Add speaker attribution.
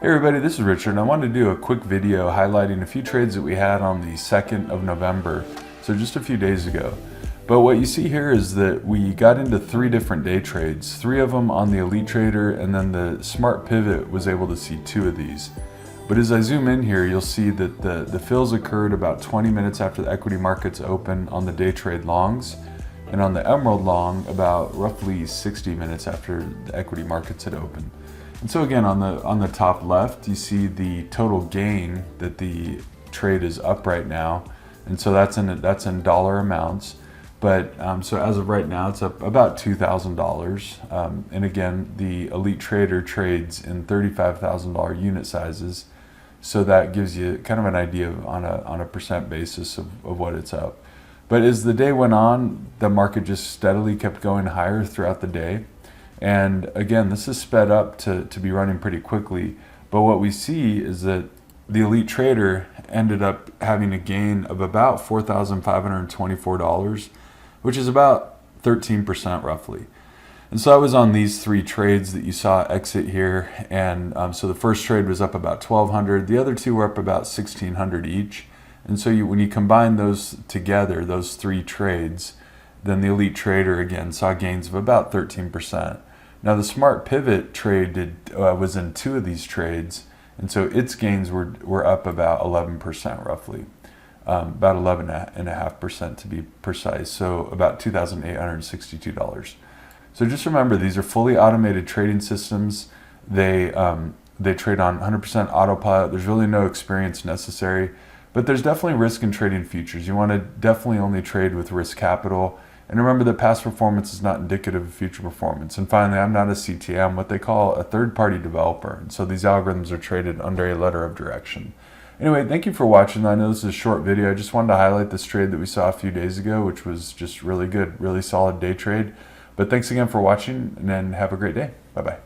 Speaker 1: Hey everybody, this is Richard, and I wanted to do a quick video highlighting a few trades that we had on the 2nd of November, so just a few days ago. But what you see here is that we got into 3 different day trades, 3 of them on the Elite Trader, and then the Smart Pivot was able to see 2 of these. But as I zoom in here, you'll see that the fills occurred about 20 minutes after the equity markets open on the day trade longs, and on the Emerald long about roughly 60 minutes after the equity markets had opened. And so again, on the top left, you see the total gain that the trade is up right now, and so that's in dollar amounts. But so as of right now, it's up about $2,000. And again, the Elite Trader trades in $35,000 unit sizes, so that gives you kind of an idea of, on a percent basis of what it's up. But as the day went on, the market just steadily kept going higher throughout the day. And again, this is sped up to be running pretty quickly. But what we see is that the Elite Trader ended up having a gain of about $4,524, which is about 13% roughly. And so I was on these 3 trades that you saw exit here. And so the first trade was up about $1,200. The other 2 were up about $1,600 each. And so when you combine those together, those 3 trades, then the Elite Trader again saw gains of about 13%. Now the Smart Pivot trade was in 2 of these trades, and so its gains were up about 11% roughly, about 11.5% to be precise, so about $2,862. So just remember, these are fully automated trading systems. They trade on 100% autopilot. There's really no experience necessary, but there's definitely risk in trading futures. You want to definitely only trade with risk capital. And remember that past performance is not indicative of future performance. And finally, I'm not a CTA, I'm what they call a third-party developer. And so these algorithms are traded under a letter of direction. Anyway, thank you for watching. I know this is a short video. I just wanted to highlight this trade that we saw a few days ago, which was just really good, really solid day trade. But thanks again for watching, and then have a great day. Bye-bye.